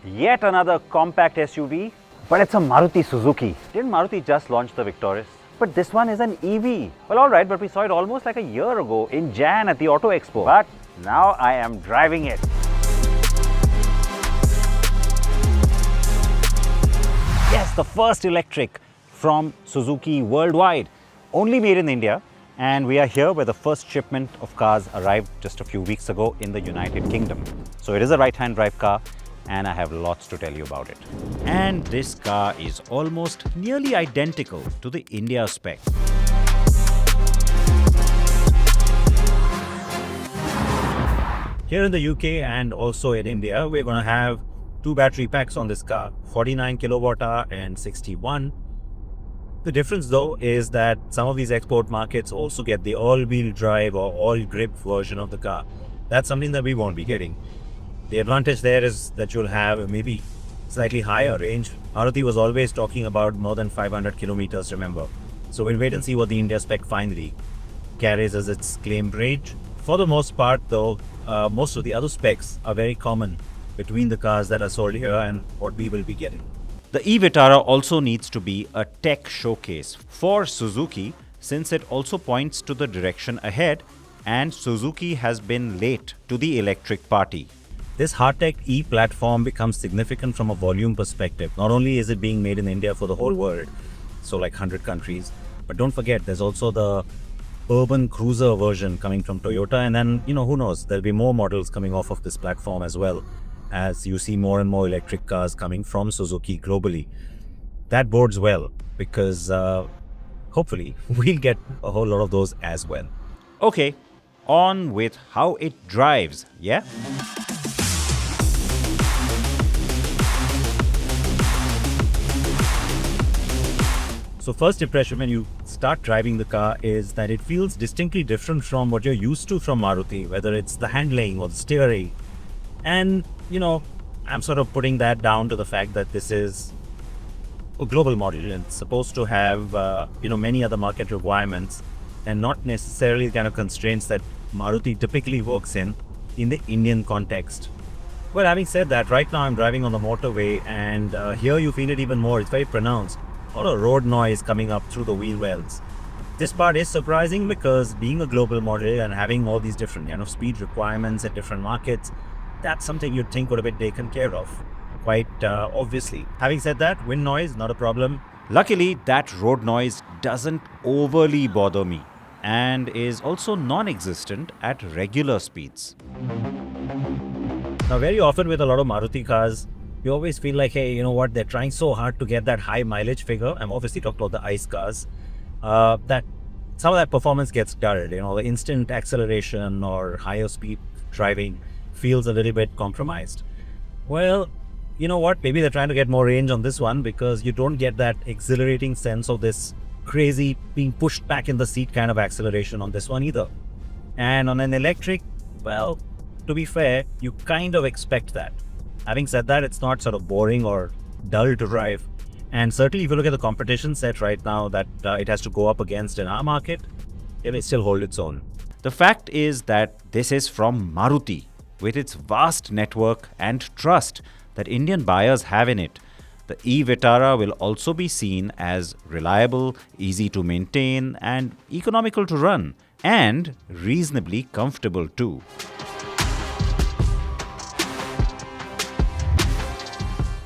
Yet another compact SUV, but it's a Maruti Suzuki. Didn't Maruti just launch the Victoris? But this one is an EV. Well, alright, but we saw it almost like a year ago in Jan at the Auto Expo. But now I am driving it. Yes, the first electric from Suzuki worldwide, only made in India. And we are here where the first shipment of cars arrived just a few weeks ago in the United Kingdom. So it is a right-hand drive car, and I have lots to tell you about it. And this car is almost nearly identical to the India spec. Here in the UK and also in India, we're going to have two battery packs on this car, 49 kilowatt hour and 61. The difference though is that some of these export markets also get the all-wheel drive or all-grip version of the car. That's something that we won't be getting. The advantage there is that you'll have maybe slightly higher range. Maruti was always talking about more than 500 kilometers, remember. So we'll wait and see what the India spec finally carries as its claimed range. For the most part though, most of the other specs are very common between the cars that are sold here and what we will be getting. The Vitara also needs to be a tech showcase for Suzuki since it also points to the direction ahead, and Suzuki has been late to the electric party. This high-tech e-platform becomes significant from a volume perspective. Not only is it being made in India for the whole world, so like 100 countries, but don't forget there's also the urban cruiser version coming from Toyota, and then, who knows, there'll be more models coming off of this platform as well, as you see more and more electric cars coming from Suzuki globally. That bodes well because hopefully we'll get a whole lot of those as well. Okay, on with how it drives, yeah? So first impression when you start driving the car is that it feels distinctly different from what you're used to from Maruti, whether it's the handling or the steering. And, I'm sort of putting that down to the fact that this is a global model and it's supposed to have, many other market requirements and not necessarily the kind of constraints that Maruti typically works in the Indian context. Well, having said that, right now I'm driving on the motorway and here you feel it even more. It's very pronounced. A lot of road noise coming up through the wheel wells. This part is surprising because being a global model and having all these different speed requirements at different markets, that's something you'd think would have been taken care of, quite obviously. Having said that, wind noise, not a problem. Luckily, that road noise doesn't overly bother me and is also non-existent at regular speeds. Now, very often with a lot of Maruti cars, you always feel like, hey, they're trying so hard to get that high mileage figure. I'm obviously talking about the ICE cars. That some of that performance gets dulled. The instant acceleration or higher speed driving feels a little bit compromised. Well, you know what? Maybe they're trying to get more range on this one because you don't get that exhilarating sense of this crazy being pushed back in the seat kind of acceleration on this one either. And on an electric, well, to be fair, you kind of expect that. Having said that, it's not sort of boring or dull to drive. And certainly if you look at the competition set right now that it has to go up against in our market, it may still hold its own. The fact is that this is from Maruti, with its vast network and trust that Indian buyers have in it. The Vitara will also be seen as reliable, easy to maintain, and economical to run, and reasonably comfortable too.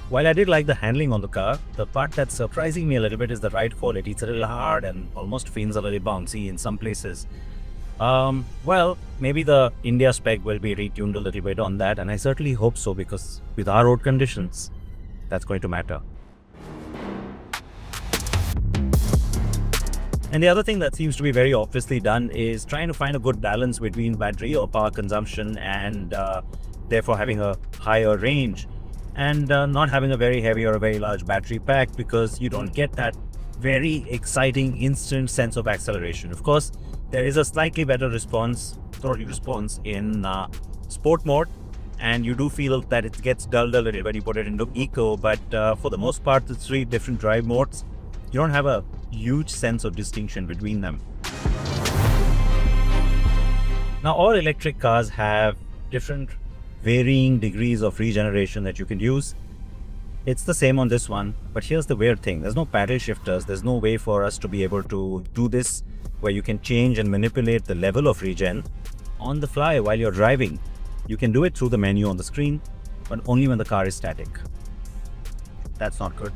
While I did like the handling on the car, the part that's surprising me a little bit is the ride quality. It's a little hard and almost feels a little bouncy in some places. Well, maybe the India spec will be retuned a little bit on that, and I certainly hope so because with our road conditions, that's going to matter. And the other thing that seems to be very obviously done is trying to find a good balance between battery or power consumption and therefore having a higher range and not having a very heavy or a very large battery pack because you don't get that very exciting instant sense of acceleration. Of course, there is a slightly better throttle response in sport mode, and you do feel that it gets dulled a little when you put it into eco, but for the most part, the three different drive modes, you don't have a huge sense of distinction between them. Now, all electric cars have different varying degrees of regeneration that you can use. It's the same on this one, but here's the weird thing. There's no paddle shifters. There's no way for us to be able to do this where you can change and manipulate the level of regen on the fly while you're driving. You can do it through the menu on the screen, but only when the car is static. That's not good.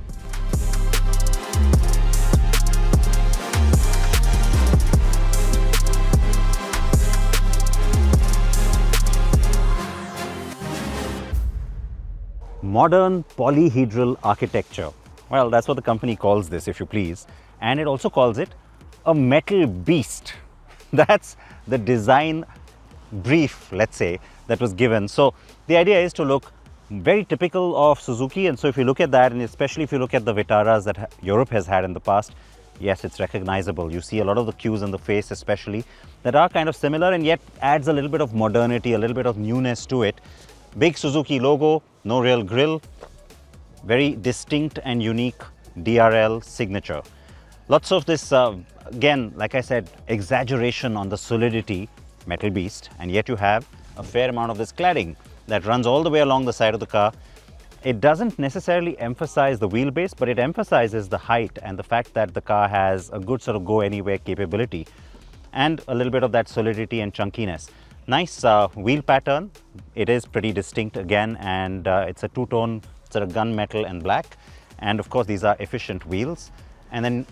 Modern polyhedral architecture. Well, that's what the company calls this, if you please. And it also calls it a metal beast. That's the design brief, let's say, that was given. So the idea is to look very typical of Suzuki. And so if you look at that, and especially if you look at the Vitaras that Europe has had in the past, yes, it's recognizable. You see a lot of the cues in the face especially that are kind of similar and yet adds a little bit of modernity, a little bit of newness to it. Big Suzuki logo, no real grille, very distinct and unique DRL signature. Lots of this, again, like I said, exaggeration on the solidity, metal beast, and yet you have a fair amount of this cladding that runs all the way along the side of the car. It doesn't necessarily emphasize the wheelbase, but it emphasizes the height and the fact that the car has a good sort of go anywhere capability and a little bit of that solidity and chunkiness. Nice wheel pattern. It is pretty distinct again, and it's a two-tone sort of gunmetal and black. And of course, these are efficient wheels. And then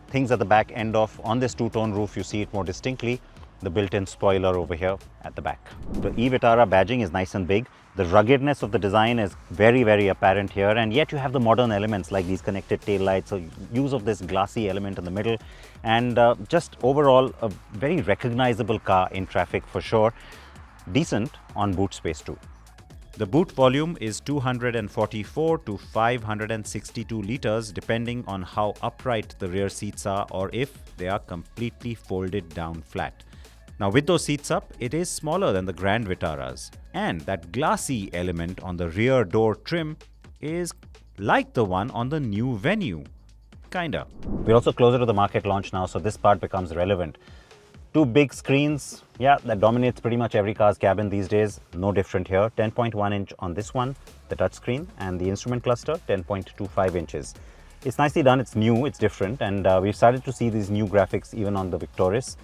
things at the back end of, on this two-tone roof, you see it more distinctly, the built-in spoiler over here at the back. The e-Vitara badging is nice and big. The ruggedness of the design is very, very apparent here, and yet you have the modern elements like these connected tail lights, so use of this glassy element in the middle, and just overall a very recognizable car in traffic for sure. Decent on boot space too. The boot volume is 244 to 562 liters depending on how upright the rear seats are or if they are completely folded down flat. Now with those seats up, it is smaller than the Grand Vitaras, and that glassy element on the rear door trim is like the one on the new Venue. Kinda. We're also closer to the market launch now, so this part becomes relevant. Two big screens, yeah, that dominates pretty much every car's cabin these days. No different here. 10.1 inch on this one, the touchscreen, and the instrument cluster, 10.25 inches. It's nicely done, it's new, it's different, and we've started to see these new graphics even on the Victoris.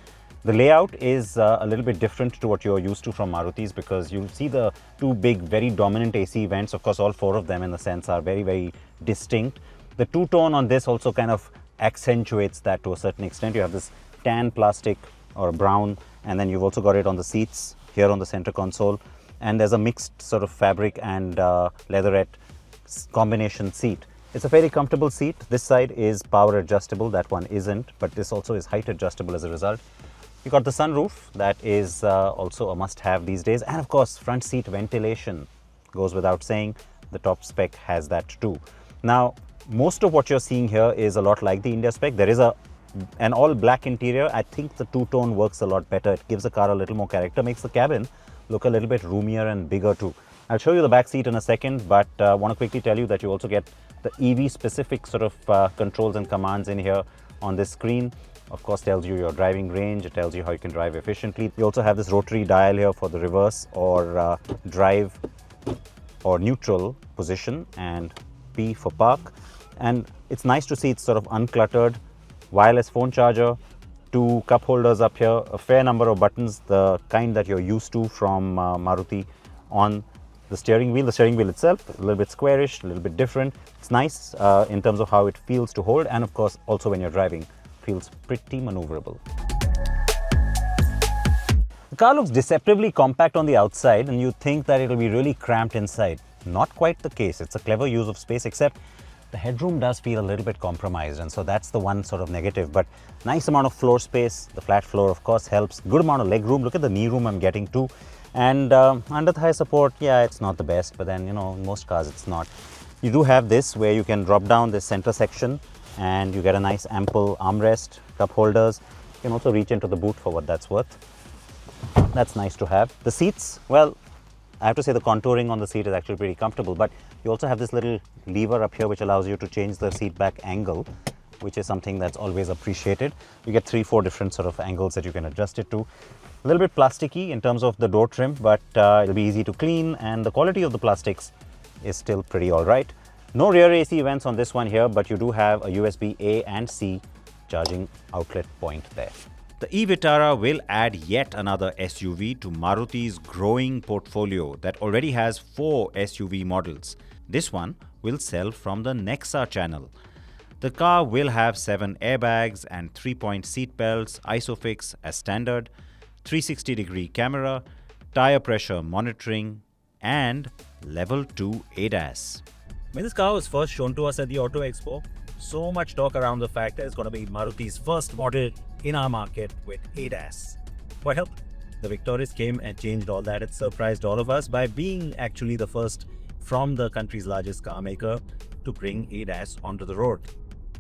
The layout is a little bit different to what you're used to from Marutis, because you see the two big, very dominant AC vents. Of course, all four of them in the sense are very, very distinct. The two-tone on this also kind of accentuates that to a certain extent. You have this tan plastic or brown, and then you've also got it on the seats here on the center console. And there's a mixed sort of fabric and leatherette combination seat. It's a fairly comfortable seat. This side is power adjustable, that one isn't, but this also is height adjustable as a result. You got the sunroof, that is also a must-have these days, and of course front seat ventilation goes without saying. The top spec has that too. Now most of what you're seeing here is a lot like the India spec. There is an all black interior. I think the two-tone works a lot better. It gives the car a little more character, makes the cabin look a little bit roomier and bigger too. I'll show you the back seat in a second, but I want to quickly tell you that you also get the EV specific sort of controls and commands in here on this screen. Of course, tells you your driving range, it tells you how you can drive efficiently. You also have this rotary dial here for the reverse or drive or neutral position, and P for park. And it's nice to see it's sort of uncluttered. Wireless phone charger, two cup holders up here, a fair number of buttons, the kind that you're used to from Maruti on the steering wheel. The steering wheel itself, a little bit squarish, a little bit different. It's nice in terms of how it feels to hold, and of course, also when you're driving, feels pretty maneuverable. The car looks deceptively compact on the outside, and you think that it'll be really cramped inside. Not quite the case. It's a clever use of space, except the headroom does feel a little bit compromised, and so that's the one sort of negative. But nice amount of floor space. The flat floor, of course, helps. Good amount of leg room. Look at the knee room I'm getting too. And under thigh support, yeah, it's not the best, but then, you know, in most cars it's not. You do have this where you can drop down this center section, and you get a nice ample armrest, cup holders. You can also reach into the boot for what that's worth. That's nice to have. The seats, well, I have to say the contouring on the seat is actually pretty comfortable, but you also have this little lever up here which allows you to change the seat back angle, which is something that's always appreciated. You get 3-4 different sort of angles that you can adjust it to. A little bit plasticky in terms of the door trim, but it'll be easy to clean, and the quality of the plastics is still pretty all right. No rear AC vents on this one here, but you do have a USB A and C charging outlet point there. The Vitara will add yet another SUV to Maruti's growing portfolio that already has 4 SUV models. This one will sell from the Nexa channel. The car will have 7 airbags and 3-point seat belts, ISOFIX as standard, 360-degree camera, tire pressure monitoring, and level 2 ADAS. When this car was first shown to us at the Auto Expo, so much talk around the fact that it's going to be Maruti's first model in our market with ADAS. Well, the Victoris came and changed all that. It surprised all of us by being actually the first from the country's largest car maker to bring ADAS onto the road.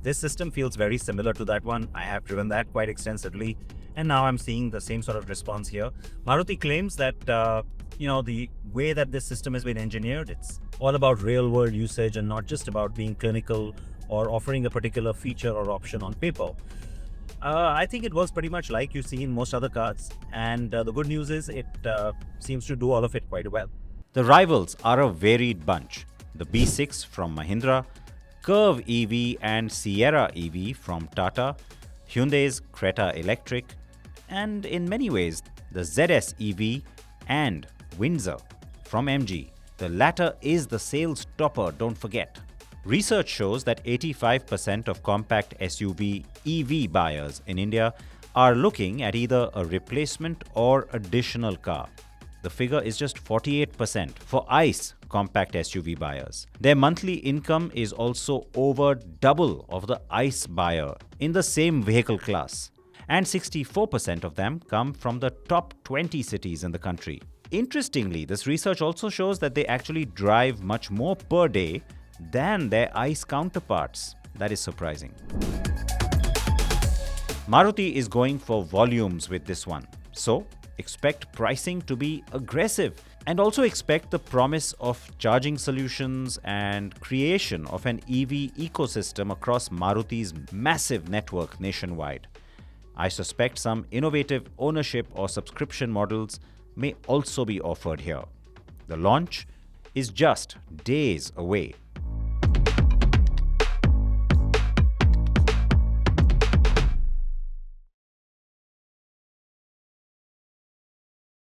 This system feels very similar to that one. I have driven that quite extensively, and now I'm seeing the same sort of response here. Maruti claims that the way that this system has been engineered, it's all about real-world usage and not just about being clinical or offering a particular feature or option on paper. I think it works pretty much like you see in most other cars, and the good news is it seems to do all of it quite well. The rivals are a varied bunch. The B6 from Mahindra, Curve EV and Sierra EV from Tata, Hyundai's Creta Electric, and in many ways the ZS EV and Windsor from MG. The latter is the sales topper, don't forget. Research shows that 85% of compact SUV EV buyers in India are looking at either a replacement or additional car. The figure is just 48% for ICE compact SUV buyers. Their monthly income is also over double of the ICE buyer in the same vehicle class. And 64% of them come from the top 20 cities in the country. Interestingly, this research also shows that they actually drive much more per day than their ICE counterparts. That is surprising. Maruti is going for volumes with this one. So, expect pricing to be aggressive, and also expect the promise of charging solutions and creation of an EV ecosystem across Maruti's massive network nationwide. I suspect some innovative ownership or subscription models may also be offered here. The launch is just days away.